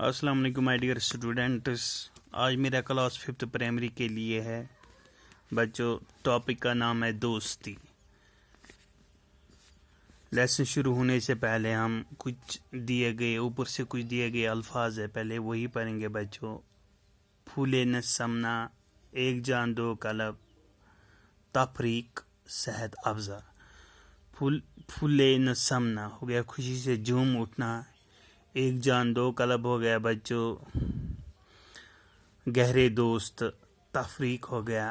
السلام علیکم my dear students. آج میرا کلاس 5th پرائمری کے لیے ہے. بچوں ٹاپک کا نام ہے دوستی. لیسن شروع ہونے سے پہلے ہم کچھ دیے گئے الفاظ ہے پہلے وہی پڑھیں گے بچوں. پھولے نہ سمنا، ایک جان دو قلب، تفریق صحت افزا. پھولے نہ سمنا ہو گیا خوشی سے جھوم اٹھنا. ایک جان دو قلب ہو گیا بچوں گہرے دوست. تفریق ہو گیا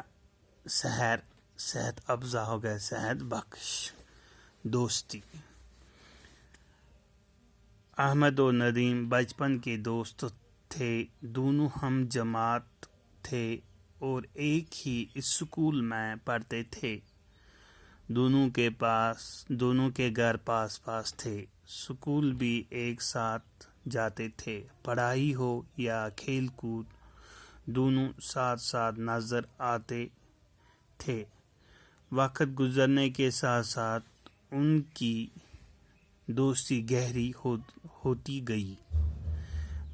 سحر، صحت افزا ہو گیا صحت بخش. دوستی. احمد و ندیم بچپن کے دوست تھے. دونوں ہم جماعت تھے اور ایک ہی اسکول میں پڑھتے تھے. دونوں کے گھر پاس پاس تھے. اسکول بھی ایک ساتھ جاتے تھے. پڑھائی ہو یا کھیل کود دونوں ساتھ ساتھ نظر آتے تھے. وقت گزرنے کے ساتھ ساتھ ان کی دوستی گہری ہوتی گئی.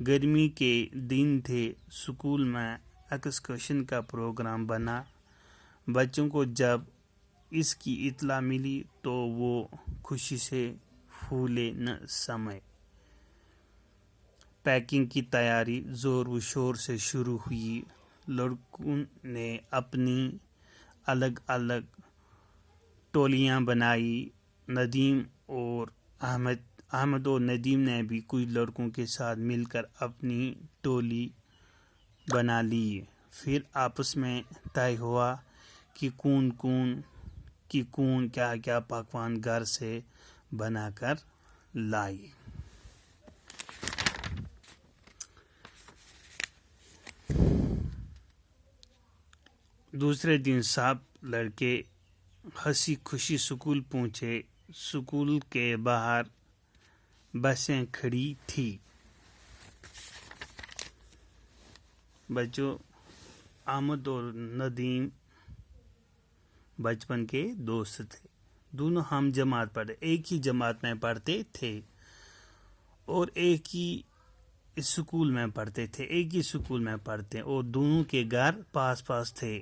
گرمی کے دن تھے. اسکول میں ایکسکرشن کا پروگرام بنا. بچوں کو جب اس کی اطلاع ملی تو وہ خوشی سے پھولے نہ سمے. پیکنگ کی تیاری زور و شور سے شروع ہوئی. لڑکوں نے اپنی الگ الگ ٹولیاں بنائی. احمد اور ندیم نے بھی کچھ لڑکوں کے ساتھ مل کر اپنی ٹولی بنا لی. پھر آپس میں طے ہوا کہ کون کیا کیا پکوان گھر سے بنا کر لائے. دوسرے دن سب لڑکے ہنسی خوشی اسکول پہنچے. اسکول کے باہر بسیں کھڑی تھی. بچوں احمد اور ندیم بچپن کے دوست تھے. دونوں ہم جماعت پڑھتے، ایک ہی جماعت میں پڑھتے تھے اور ایک ہی اسکول میں پڑھتے اور دونوں کے گھر پاس پاس تھے،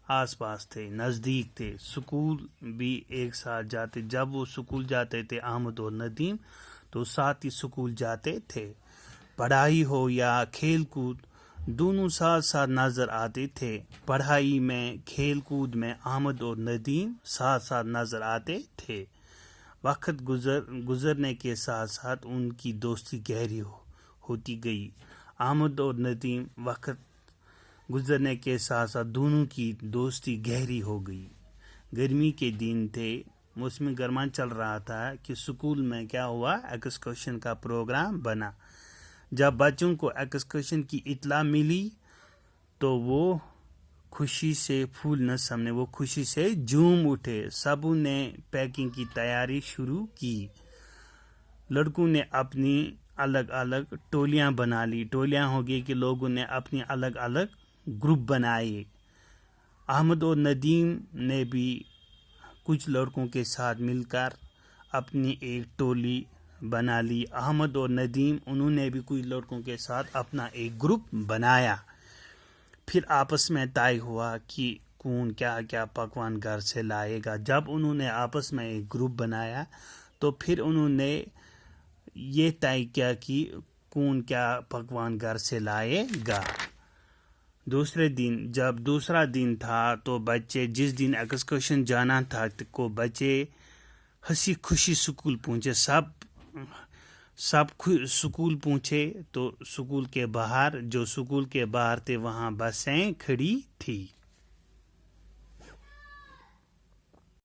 آس پاس تھے، نزدیک تھے. اسکول بھی ایک ساتھ جاتے. جب وہ اسکول جاتے تھے احمد اور ندیم تو ساتھ ہی اسکول جاتے تھے. پڑھائی ہو یا کھیل کود دونوں ساتھ ساتھ نظر آتے تھے. پڑھائی میں کھیل کود میں احمد اور ندیم ساتھ ساتھ نظر آتے تھے. وقت گزرنے کے ساتھ ساتھ ان کی دوستی گہری ہوتی گئی. احمد اور ندیم وقت گزرنے کے ساتھ ساتھ دونوں کی دوستی گہری ہو گئی. گرمی کے دن تھے. موسم گرما چل رہا تھا کہ اسکول میں کیا ہوا، ایکسکرشن کا پروگرام بنا. جب بچوں کو ایکسکرشن کی اطلاع ملی تو وہ خوشی سے پھول نہ سمنے، وہ خوشی سے جھوم اٹھے. سب نے پیکنگ کی تیاری شروع کی. لڑکوں نے اپنی الگ الگ ٹولیاں بنا لی. ٹولیاں ہوگی کہ لوگوں نے اپنی الگ الگ گروپ بنائے. احمد اور ندیم نے بھی کچھ لڑکوں کے ساتھ مل کر اپنی ایک ٹولی بنا لی. احمد اور ندیم انہوں نے بھی کچھ لڑکوں کے ساتھ اپنا ایک گروپ بنایا. پھر آپس میں طے ہوا کہ کون کیا کیا پکوان گھر سے لائے گا. جب انہوں نے آپس میں ایک گروپ بنایا تو پھر انہوں نے یہ طے کیا کہ کون کیا پکوان گھر سے لائے گا. جب دوسرا دن تھا تو بچے جس دن ایکسکرشن جانا تھا کو بچے ہنسی خوشی اسکول پہنچے. سب اسکول پہنچے تو اسکول کے باہر تھے وہاں بسیں کھڑی تھی.